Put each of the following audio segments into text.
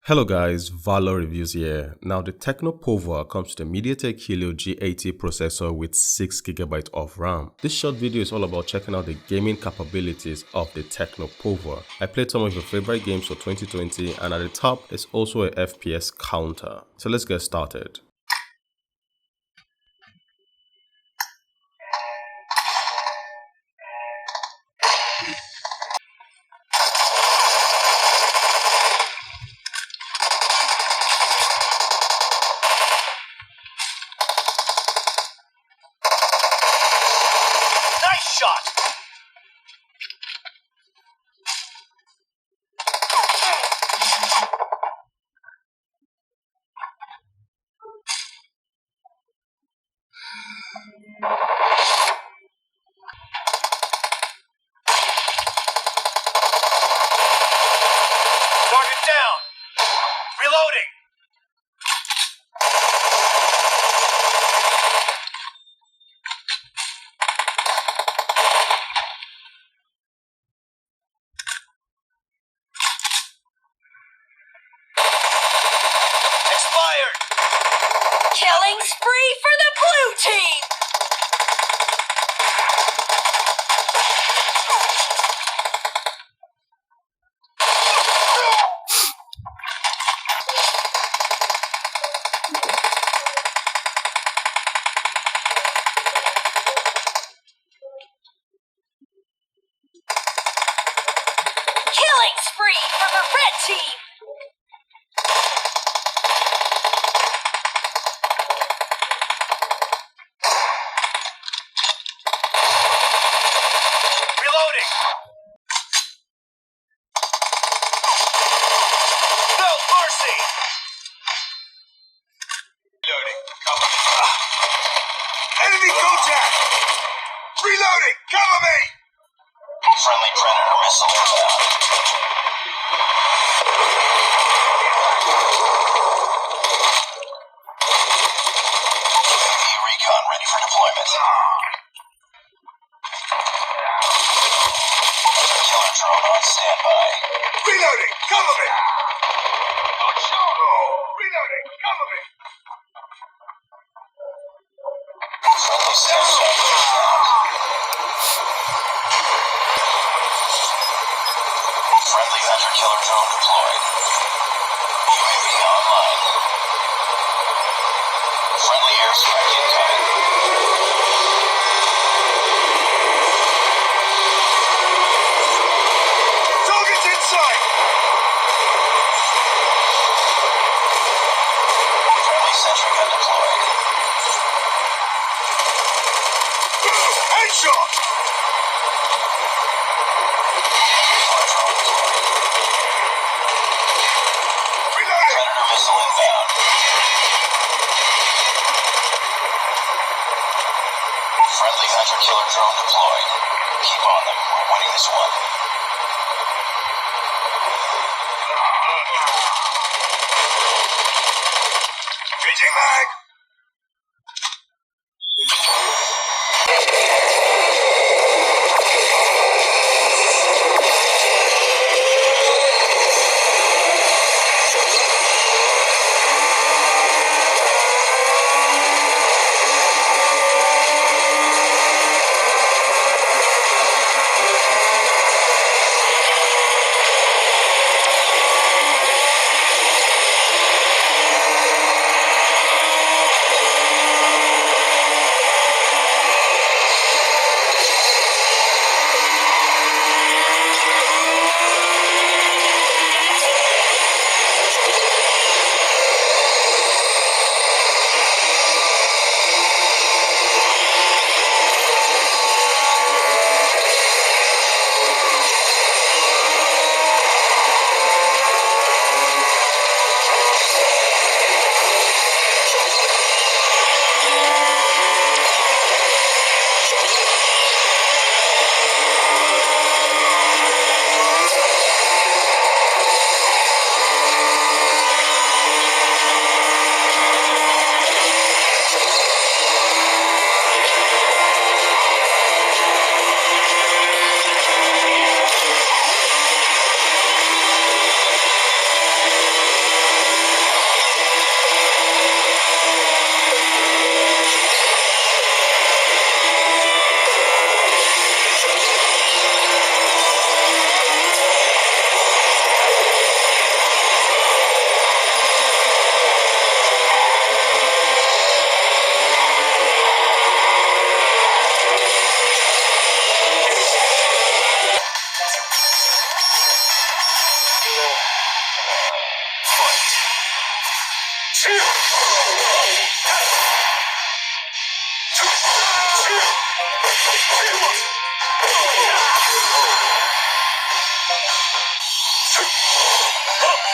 Hello guys, Valor Reviews here. Now the TECNO Pova comes with a Mediatek Helio G80 processor with 6GB of RAM. This short video is all about checking out the gaming capabilities of the TECNO Pova. I played some of your favorite games for 2020 and at the top is also a FPS counter. So let's get started. Nice shot! Target down! Reloading! Expired! Killing spree for the blue team! Killing spree for the red team! Reloading! No mercy! Reloading. Cover me. Enemy contact! Reloading! Cover me! Friendly Predator missile inbound. UAV recon ready for deployment. Killer drone on standby. Reloading! Cover me! Reloading! Cover me! Friendly sensor inbound. Friendly hunter-killer drone deployed. UAV online. Friendly airstrike incoming. Target's inside! Friendly sentry gun deployed. Headshot! Killer drone deployed. Reloading! Predator missile inbound. Friendly hunter-killer drone deployed. Keep on them. We're winning this one. Changing mag!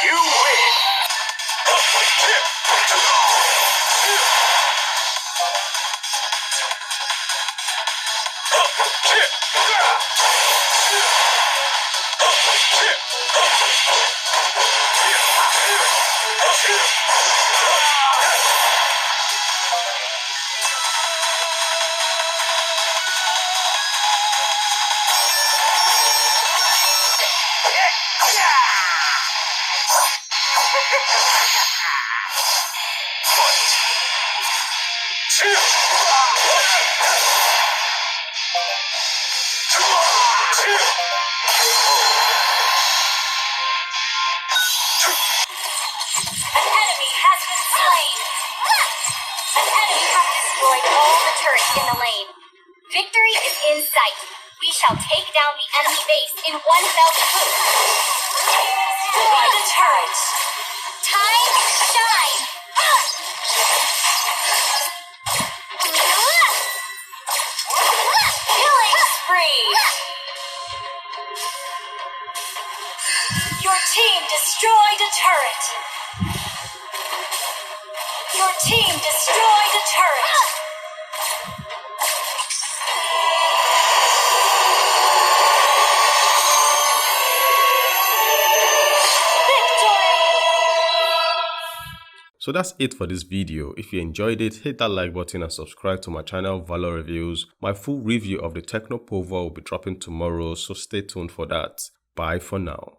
You win! An enemy has been slain. An enemy has destroyed all the turrets in the lane. Victory is in sight. We shall take down the enemy base in one fell swoop. Destroy the turret. Time to shine. Killing spree. Your team destroyed a turret. Your team destroyed a turret. So that's it for this video. If you enjoyed it, hit that like button and subscribe to my channel Valor Reviews. My full review of the TECNO Pova will be dropping tomorrow, so stay tuned for that. Bye for now.